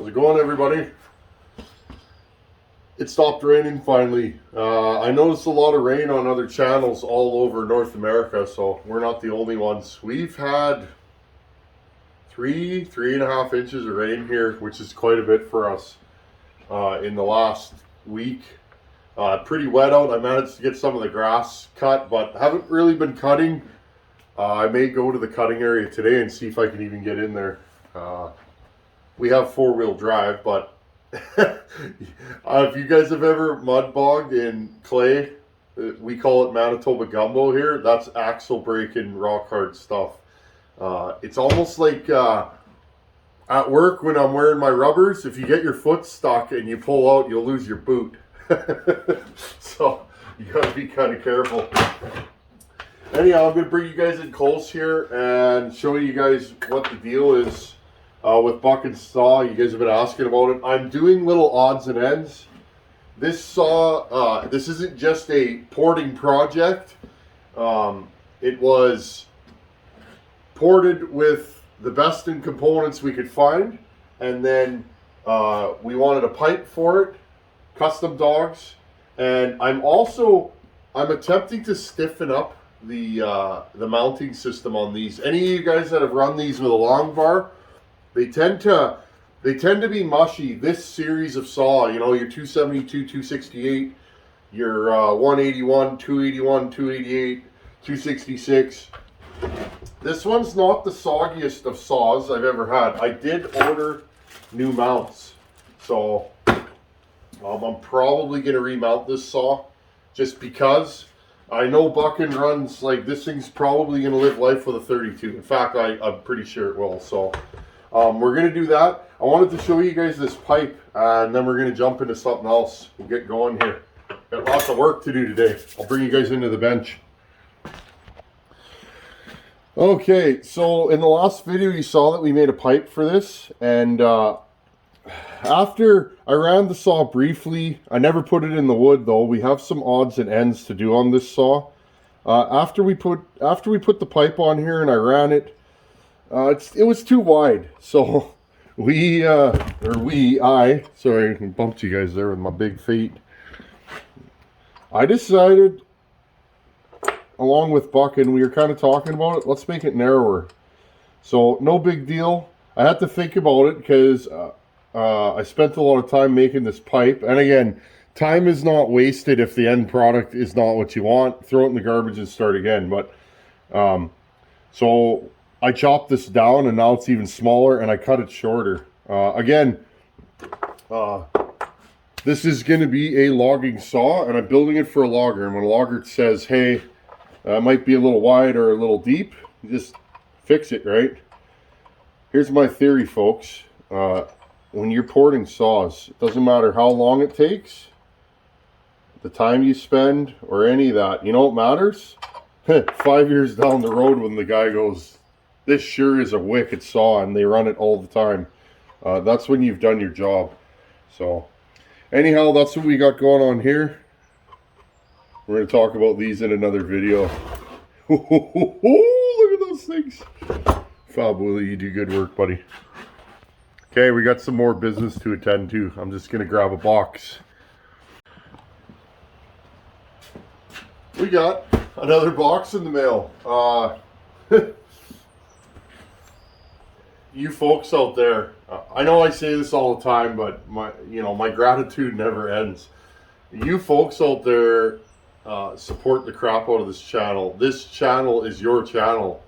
How's it going, everybody? It stopped raining finally. I noticed a lot of rain on other channels all over North America, so we're not the only ones. We've had three and a half inches of rain here, which is quite a bit for us in the last week. Pretty wet out. I managed to get some of the grass cut, but haven't really been cutting. I may go to the cutting area today and see if I can even get in there. We have four-wheel drive, but if you guys have ever mud bogged in clay, we call it Manitoba gumbo here. That's axle breaking, rock hard stuff. It's almost like at work when I'm wearing my rubbers, if you get your foot stuck and you pull out, you'll lose your boot. So you gotta be kind of careful. Anyhow, I'm gonna bring you guys in close here and show you guys what the deal is with Buckin saw. You guys have been asking about it. I'm doing little odds and ends. This saw, this isn't just a porting project. It was ported with the best in components we could find, and then we wanted a pipe for it, custom dogs, and I'm attempting to stiffen up the mounting system on these. Any of you guys that have run these with a long bar, they tend to be mushy. This series of saw, you know, your 272, 268, your 181, 281, 288, 266. This one's not the soggiest of saws I've ever had. I did order new mounts, so I'm probably going to remount this saw just because I know Buckin runs, like, this thing's probably going to live life with a 32. In fact, I'm pretty sure it will. So we're going to do that. I wanted to show you guys this pipe, and then we're going to jump into something else and get going here. Got lots of work to do today. I'll bring you guys into the bench. Okay, so in the last video you saw that we made a pipe for this, and after I ran the saw briefly, I never put it in the wood though. We have some odds and ends to do on this saw. After we put the pipe on here and I ran it, it was too wide. So I bumped you guys there with my big feet. I decided, along with Buckin, we were kind of talking about it, let's make it narrower. So no big deal. I had to think about it because I spent a lot of time making this pipe, and again, time is not wasted if the end product is not what you want. Throw it in the garbage and start again. But so I chopped this down, and now it's even smaller, and I cut it shorter. This is going to be a logging saw, and I'm building it for a logger. And when a logger says, hey, it might be a little wide or a little deep, you just fix it, right? Here's my theory, folks. When you're porting saws, it doesn't matter how long it takes, the time you spend, or any of that. You know what matters? 5 years down the road when the guy goes, this sure is a wicked saw, and they run it all the time. That's when you've done your job. So, anyhow, that's what we got going on here. We're going to talk about these in another video. Look at those things. Fab Willie, you do good work, buddy. Okay, we got some more business to attend to. I'm just going to grab a box. We got another box in the mail. You folks out there, I know I say this all the time, but my gratitude never ends. You folks out there support the crap out of this channel. This channel is your channel.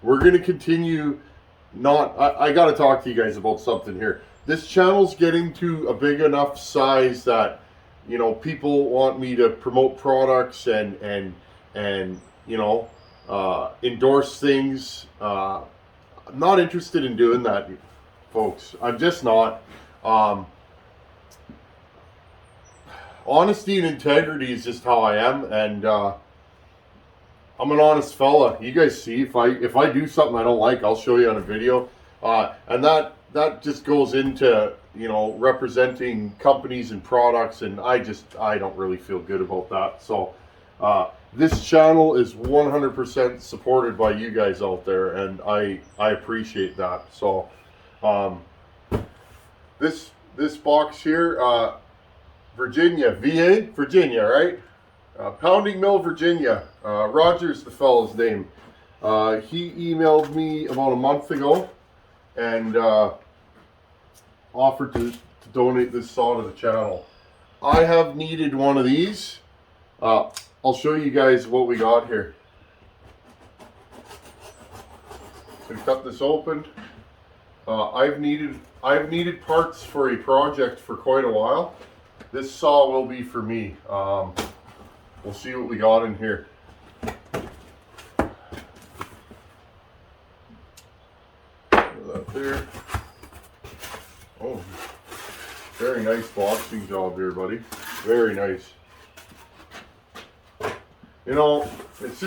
We're going to continue. I got to talk to you guys about something here. This channel's getting to a big enough size that, you know, people want me to promote products and endorse things. I'm not interested in doing that, folks. I'm just not. Honesty and integrity is just how I am, and I'm an honest fella. You guys see, if I do something I don't like, I'll show you on a video. And that just goes into, you know, representing companies and products, and I don't really feel good about that. So this channel is 100% supported by you guys out there, and I appreciate that. So this box here, Virginia, VA, Virginia, right? Pounding Mill, Virginia. Roger's the fellow's name. He emailed me about a month ago and offered to donate this saw to the channel. I have needed one of these. I'll show you guys what we got here. So we cut this open. I've needed parts for a project for quite a while. This saw will be for me. We'll see what we got in here. Put that there. Oh, very nice boxing job here, buddy. Very nice. You know, it's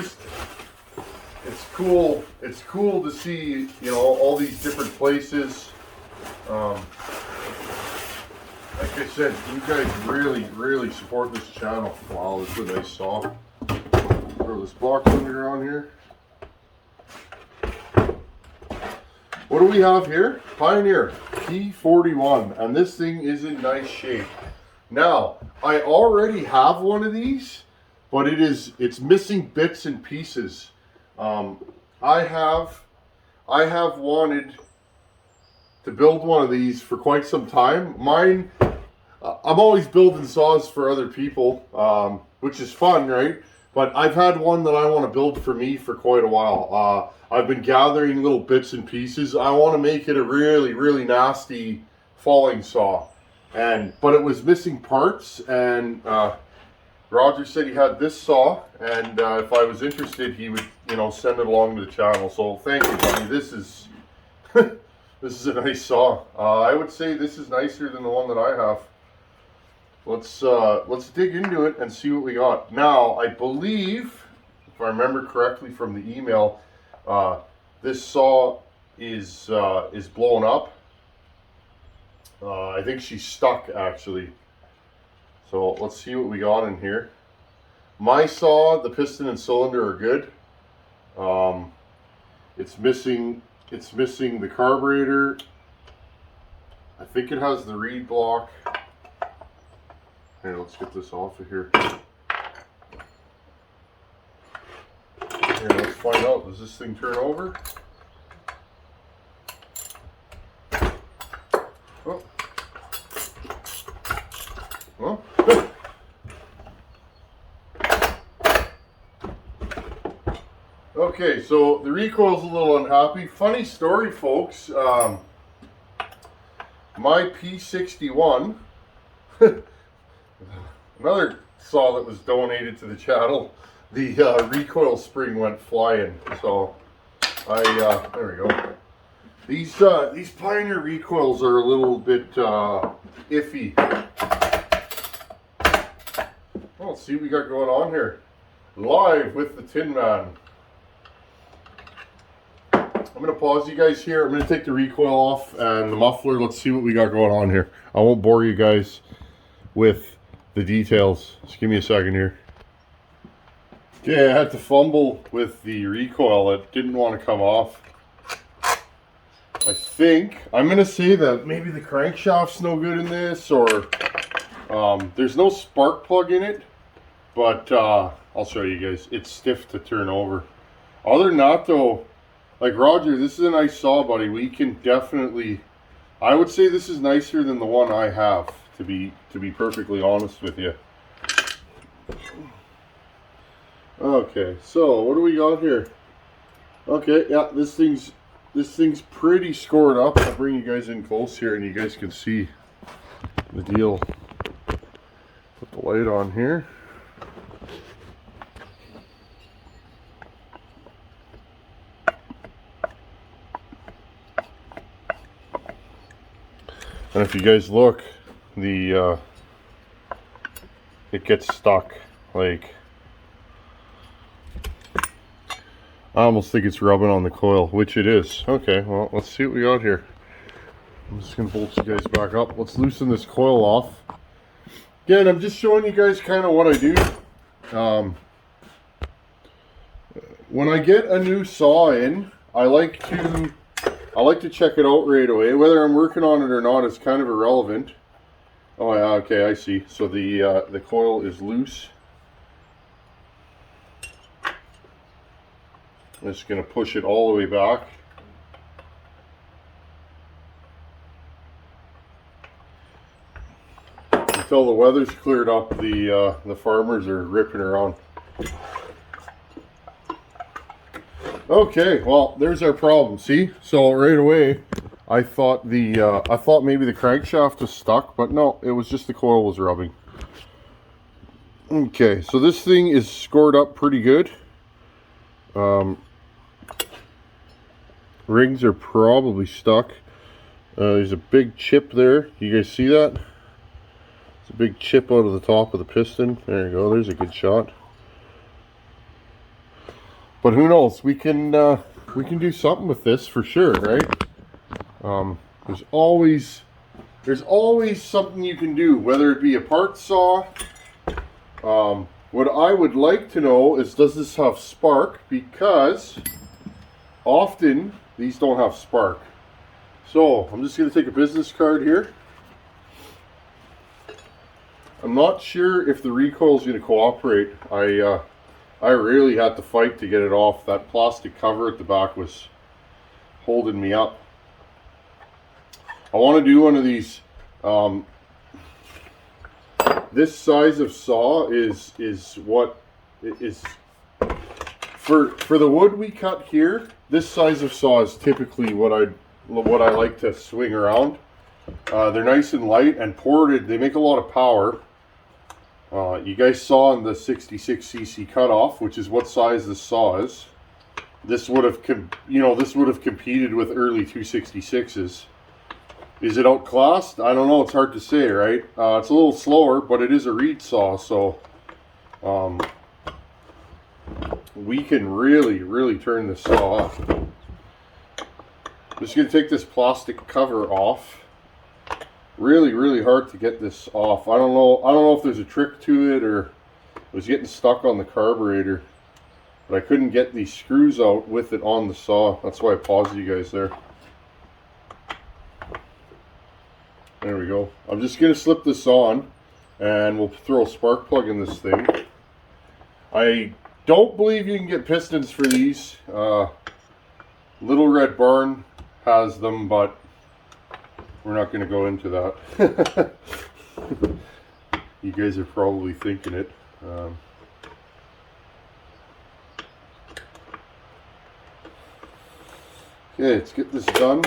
cool. It's cool to see, you know, all these different places. Like I said, you guys really support this channel. Wow, this is a nice saw. Throw this box under on here. What do we have here? Pioneer P41, and this thing is in nice shape. Now, I already have one of these, but it's missing bits and pieces. I have wanted to build one of these for quite some time. Mine, I'm always building saws for other people, which is fun, right? But I've had one that I want to build for me for quite a while. I've been gathering little bits and pieces. I want to make it a really nasty falling saw, but it was missing parts, and Roger said he had this saw, and if I was interested, he would, you know, send it along to the channel. So thank you, buddy. This is this is a nice saw. I would say this is nicer than the one that I have. Let's dig into it and see what we got. Now, I believe, if I remember correctly from the email, this saw is blown up. I think she's stuck, actually. So let's see what we got in here. My saw, the piston and cylinder are good. It's missing the carburetor. I think it has the reed block. Here, let's get this off of here. Here, let's find out. Does this thing turn over? Oh. Well. Okay, so the recoil's a little unhappy. Funny story, folks. My P61, another saw that was donated to the channel, the recoil spring went flying. So there we go. These Pioneer recoils are a little bit iffy. Well, let's see what we got going on here. Live with the Tin Man. I'm going to pause you guys here. I'm going to take the recoil off and the muffler. Let's see what we got going on here. I won't bore you guys with the details. Just give me a second here. Okay, I had to fumble with the recoil. It didn't want to come off. I think I'm going to say that maybe the crankshaft's no good in this, or there's no spark plug in it, but I'll show you guys. It's stiff to turn over. Other than that, though, like Roger, this is a nice saw, buddy. We can definitely, I would say this is nicer than the one I have, to be perfectly honest with you. Okay, so what do we got here? Okay, yeah, this thing's pretty scored up. I'll bring you guys in close here and you guys can see the deal. Put the light on here. And if you guys look, it gets stuck. Like, I almost think it's rubbing on the coil, which it is. Okay, well, let's see what we got here. I'm just gonna bolt you guys back up. Let's loosen this coil off. Again, I'm just showing you guys kind of what I do. When I get a new saw in, I like to I like to check it out right away. Whether I'm working on it or not is kind of irrelevant. Oh yeah, okay, I see. So the coil is loose. I'm just going to push it all the way back. Until the weather's cleared up, the farmers are ripping around. Okay, well, there's our problem. See, so right away, I thought maybe the crankshaft was stuck, but no, it was just the coil was rubbing. Okay, so this thing is scored up pretty good. Rings are probably stuck. There's a big chip there. You guys see that? It's a big chip out of the top of the piston. There you go. There's a good shot. But who knows? We can do something with this for sure, right? There's always something you can do, whether it be a part saw. What I would like to know is, does this have spark? Because often these don't have spark. So I'm just going to take a business card here. I'm not sure if the recoil is going to cooperate. I really had to fight to get it off. That plastic cover at the back was holding me up. I want to do one of these. This size of saw is what is for the wood we cut here. This size of saw is typically what I like to swing around. They're nice and light and ported. They make a lot of power. You guys saw in the 66cc cutoff, which is what size this saw is. This would have competed with early 266s. Is it outclassed? I don't know. It's hard to say, right? It's a little slower, but it is a reed saw, so we can really turn this saw off. I'm just going to take this plastic cover off. Really hard to get this off. I don't know if there's a trick to it, or it was getting stuck on the carburetor, but I couldn't get these screws out with it on the saw. That's why I paused you guys there. There we go. I'm just going to slip this on, and we'll throw a spark plug in this thing. I don't believe you can get pistons for these. Little Red Barn has them, but we're not going to go into that. You guys are probably thinking it. Okay, let's get this done.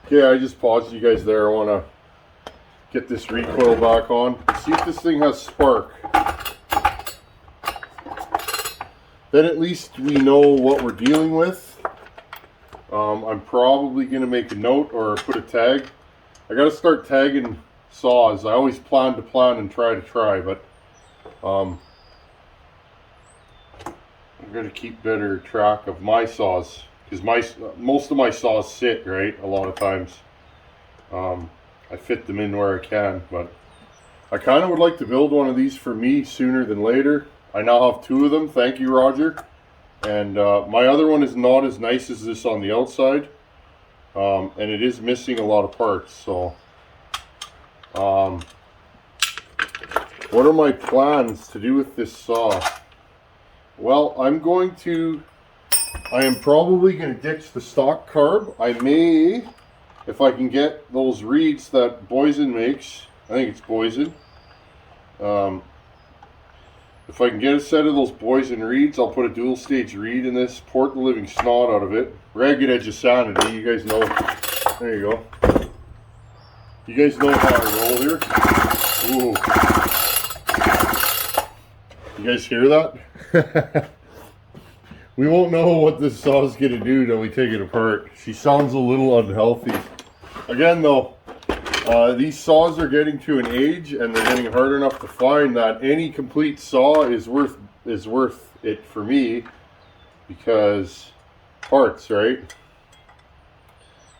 Okay, I just paused you guys there. I want to get this recoil back on. See if this thing has spark. Then at least we know what we're dealing with. I'm probably going to make a note or put a tag. I got to start tagging saws. I always plan and try, but I'm going to keep better track of my saws, because most of my saws sit, right, a lot of times. I fit them in where I can, but I kind of would like to build one of these for me sooner than later. I now have 2 of them, thank you, Roger. And my other one is not as nice as this on the outside. And it is missing a lot of parts, so what are my plans to do with this saw? Well, I am probably going to ditch the stock carb. I may, if I can get those reeds that Buckin makes. I think it's Buckin. If I can get a set of those Buckin reeds, I'll put a dual stage reed in this, port the living snot out of it. Ragged edge of sanity, you guys know. There you go. You guys know how I roll here. Ooh. You guys hear that? We won't know what this saw is going to do till we take it apart. She sounds a little unhealthy. Again though, these saws are getting to an age, and they're getting hard enough to find that any complete saw is worth it for me, because parts, right?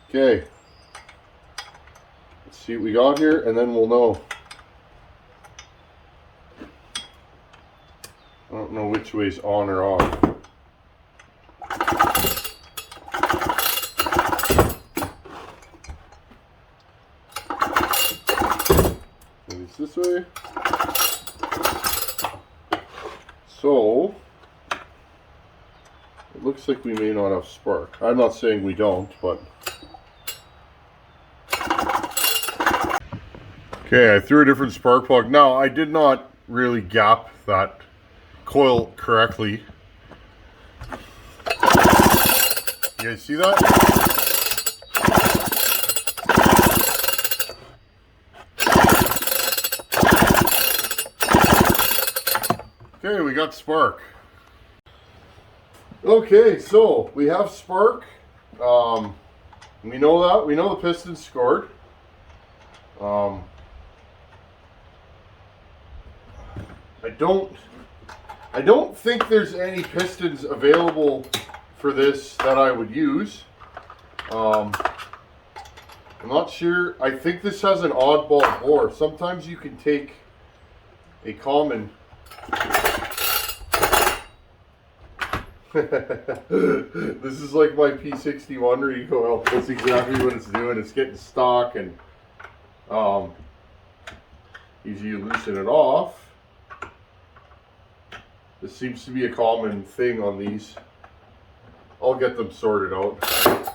Okay, let's see what we got here, and then we'll know. Oh, don't know which way's on or off. Maybe it's this way. So it looks like we may not have spark. I'm not saying we don't, but okay, I threw a different spark plug. Now, I did not really gap that coil correctly. You guys see that? Okay, we got spark. Okay, so we have spark. We know that. We know the piston's scored. I don't think there's any pistons available for this that I would use. I'm not sure. I think this has an oddball bore. Sometimes you can take a common. This is like my P61 recoil. That's exactly what it's doing. It's getting stock, and usually you loosen it off. This seems to be a common thing on these. I'll get them sorted out.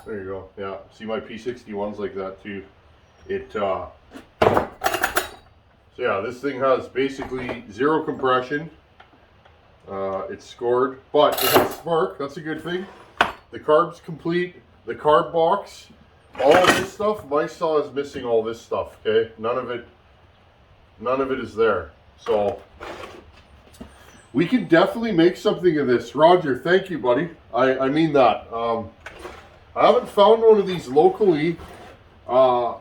There you go. Yeah, see my P61's like that too. So yeah, this thing has basically zero compression. It's scored, but it has spark. That's a good thing. The carb's complete. The carb box, all of this stuff. My saw is missing all this stuff. Okay, none of it is there. So we can definitely make something of this. Roger, thank you, buddy. I mean that. I haven't found one of these locally. I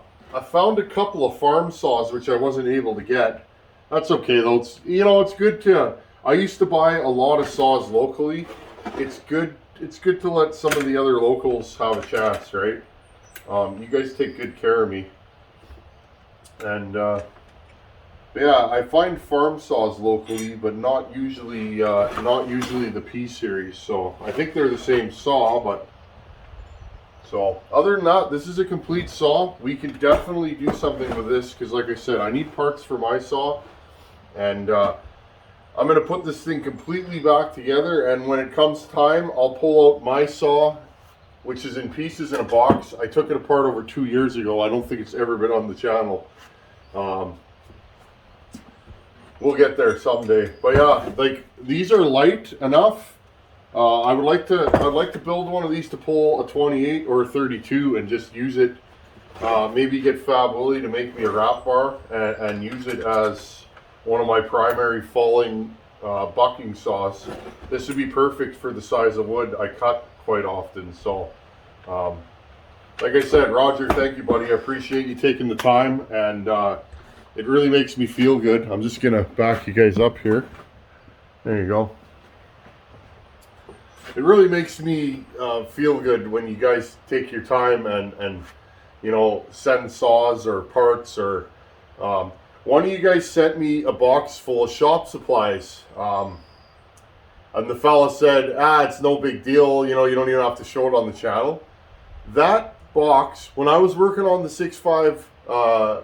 found a couple of farm saws which I wasn't able to get. That's okay though. It's, you know, it's good to. I used to buy a lot of saws locally. It's good. It's good to let some of the other locals have a chance, right? You guys take good care of me. And yeah, I find farm saws locally, but not usually the P series. So I think they're the same saw, but so other than that, this is a complete saw. We can definitely do something with this because, like I said, I need parts for my saw, and I'm going to put this thing completely back together, and when it comes time, I'll pull out my saw, which is in pieces in a box. I took it apart over 2 years ago. I don't think it's ever been on the channel. We'll get there someday. But yeah, like these are light enough. I'd like to build one of these to pull a 28 or a 32 and just use it. Maybe get Fab Willie to make me a wrap bar and use it as one of my primary falling bucking saws. This would be perfect for the size of wood I cut quite often. So like I said, Roger, thank you, buddy. I appreciate you taking the time, and it really makes me feel good. I'm just gonna back you guys up here. There you go. It really makes me feel good when you guys take your time and you know, send saws or parts. Or one of you guys sent me a box full of shop supplies, and the fella said, it's no big deal, you know, you don't even have to show it on the channel. That box, when I was working on the 6.5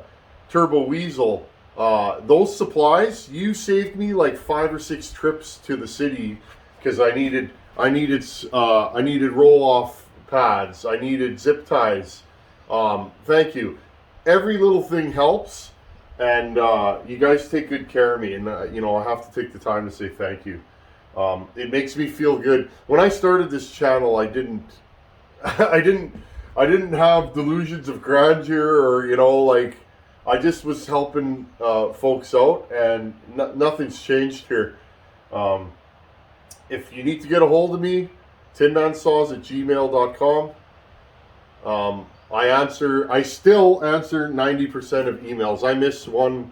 Turbo Weasel, those supplies, you saved me like 5 or 6 trips to the city because I needed roll-off pads, I needed zip ties. Thank you. Every little thing helps, and you guys take good care of me, and you know, I have to take the time to say thank you. It makes me feel good. When I started this channel, I didn't have delusions of grandeur, or you know, like, I just was helping folks out, and nothing's changed here. If you need to get a hold of me, tinmansaws@gmail.com. I still answer 90% of emails. I miss one,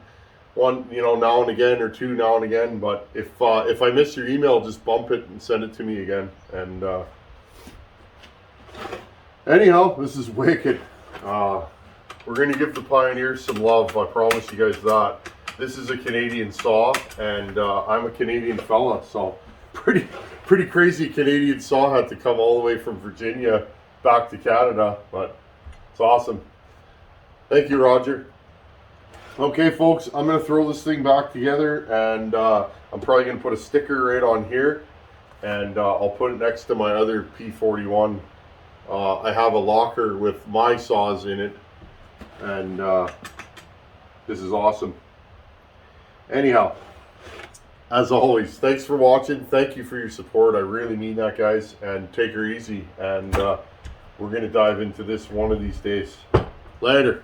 you know, now and again, or two now and again. But if I miss your email, just bump it and send it to me again. And anyhow, this is wicked. We're gonna give the Pioneers some love. I promise you guys that. This is a Canadian saw, and I'm a Canadian fella, so pretty crazy Canadian saw had to come all the way from Virginia back to Canada, but it's awesome. Thank you, Roger. Okay, folks, I'm going to throw this thing back together, and I'm probably going to put a sticker right on here, and I'll put it next to my other P41. I have a locker with my saws in it, and this is awesome. Anyhow, as always, thanks for watching. Thank you for your support. I really mean that, guys, and take her easy, and we're going to dive into this one of these days. Later.